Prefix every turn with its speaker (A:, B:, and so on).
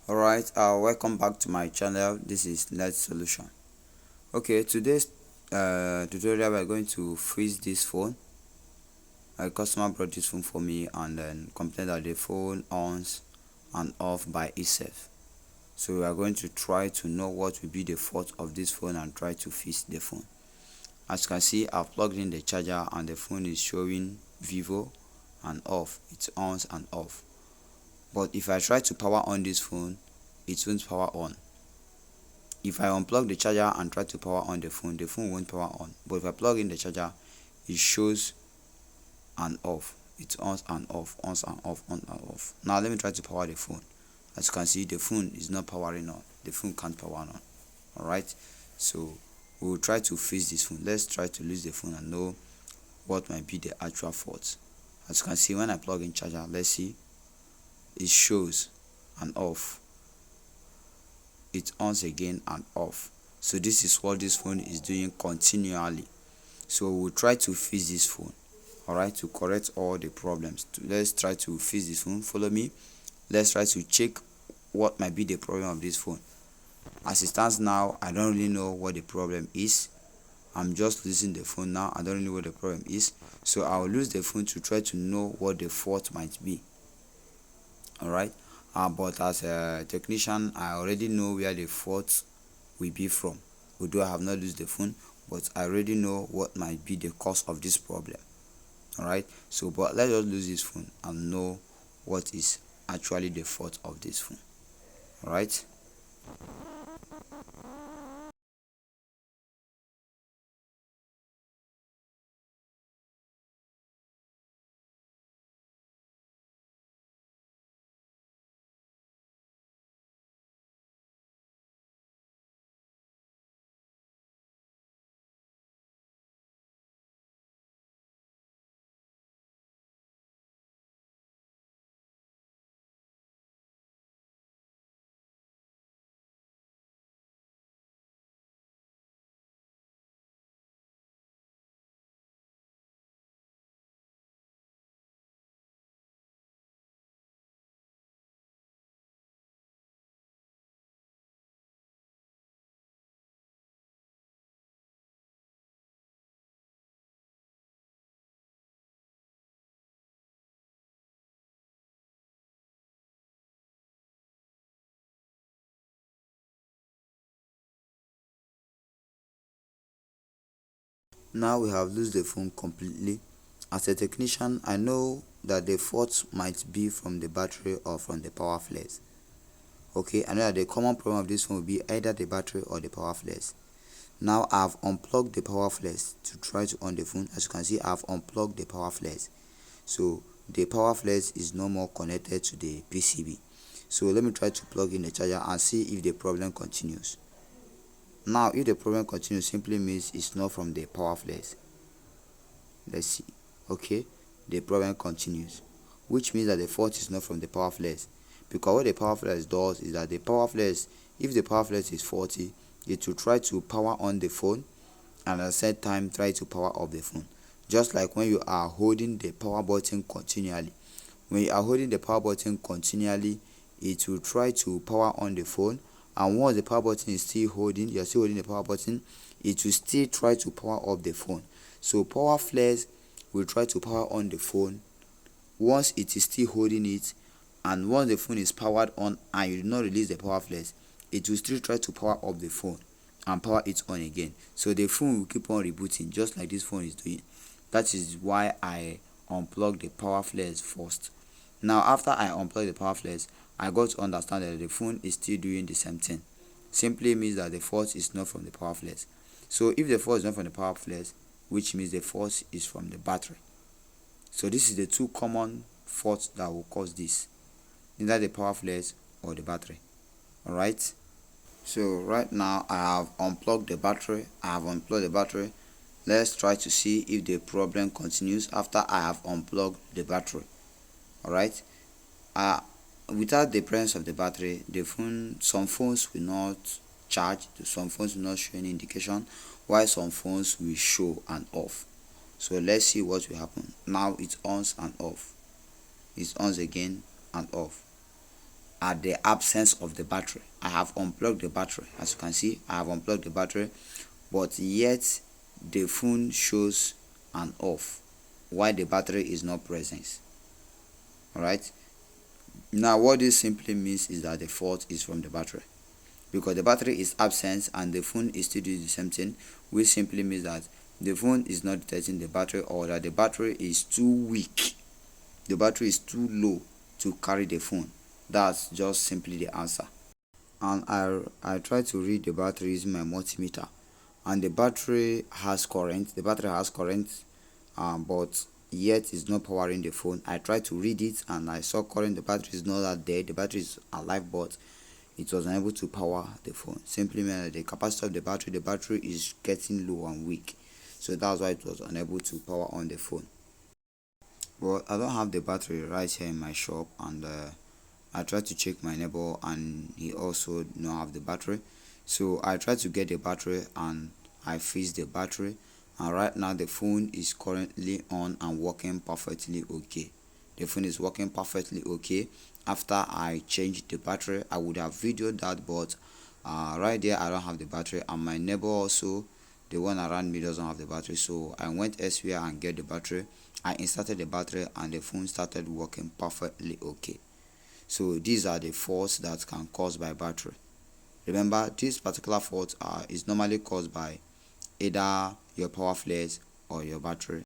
A: Alright, welcome back to my channel. This is Net Solution. Okay, today's tutorial we're going to freeze this phone. A customer brought this phone for me and then complained that the phone ons and off by itself. So we are going to try to know what will be the fault of this phone and try to fix the phone. As you can see, I've plugged in the charger and the phone is showing vivo and off. It's ons and off. But if I try to power on this phone, it won't power on. If I unplug the charger and try to power on the phone won't power on. But if I plug in the charger, it shows an off. It's on and off, on and off, on and off. Now let me try to power the phone. As you can see, the phone is not powering on. The phone can't power on. Alright, so we will try to fix this phone. Let's try to lose the phone and know what might be the actual fault. As you can see, when I plug in charger, let's see, it shows an off. It ons again and off. So this is what this phone is doing continually. So we'll try to fix this phone, all right, to correct all the problems. Let's try to fix this phone. Follow me. Let's try to check what might be the problem of this phone. As it stands now, I don't really know what the problem is. I'm just losing the phone now. I don't really know what the problem is, so I'll lose the phone to try to know what the fault might be. All right, but as a technician, I already know where the fault will be from. Although I have not used the phone, but I already know what might be the cause of this problem. All right, so but let's just lose this phone and know what is actually the fault of this phone. All right. Now we have lost the phone completely. As a technician, I know that the fault might be from the battery or from the power flares. Okay, I know that the common problem of this phone will be either the battery or the power flares. Now I've unplugged the power flares to try to on the phone. As you can see, I've unplugged the power flares, so the power flares is no more connected to the PCB. So let me try to plug in the charger and see if the problem continues. Now if the problem continues, simply means it's not from the power flares. Let's see. Okay, the problem continues, which means that the fault is not from the power flares, because what the power flares does is that the power flares, if the power flares is faulty, it will try to power on the phone and at the same time try to power off the phone. Just like when you are holding the power button continually. When you are holding the power button continually, it will try to power on the phone, and once the power button is still holding, you're still holding the power button, it will still try to power off the phone. So power flares will try to power on the phone once it is still holding it, and once the phone is powered on and you do not release the power flares, it will still try to power off the phone and power it on again. So the phone will keep on rebooting just like this phone is doing. That is why I unplugged the power flares first. Now after I unplugged the power flares, I got to understand that the phone is still doing the same thing. Simply means that the fault is not from the power flares. So if the fault is not from the power flares, which means the fault is from the battery. So this is the two common faults that will cause this, either the power flares or the battery. All right, so right now I have unplugged the battery. Let's try to see if the problem continues after I have unplugged the battery. All right, without the presence of the battery, the phone, some phones will not charge, some phones will not show any indication, while some phones will show an off. So let's see what will happen. Now it's on and off. It's on again and off. are the absence of the battery. I have unplugged the battery. As you can see, I have unplugged the battery, but yet the phone shows an off while the battery is not present. Alright, now what this simply means is that the fault is from the battery, because the battery is absent and the phone is still doing the same thing, which simply means that the phone is not detecting the battery, or that the battery is too weak, the battery is too low to carry the phone. That's just simply the answer. And I try to read the battery using my multimeter, and the battery has current, but yet it's not powering the phone. I tried to read it and I saw current, the battery is not that dead, the battery is alive, but it was unable to power the phone. Simply meant that the capacity of the battery is getting low and weak, so that's why it was unable to power on the phone. But I don't have the battery right here in my shop, and I tried to check my neighbor and he also do not have the battery. So I tried to get the battery and I fixed the battery, and right now the phone is currently on and working perfectly okay. The phone is working perfectly okay. After I changed the battery, I would have videoed that, but right there I don't have the battery, and my neighbor also, the one around me, doesn't have the battery. So I went elsewhere and get the battery. I inserted the battery and the phone started working perfectly okay. So these are the faults that can cause by battery. Remember, this particular fault is normally caused by either your power flares or your battery.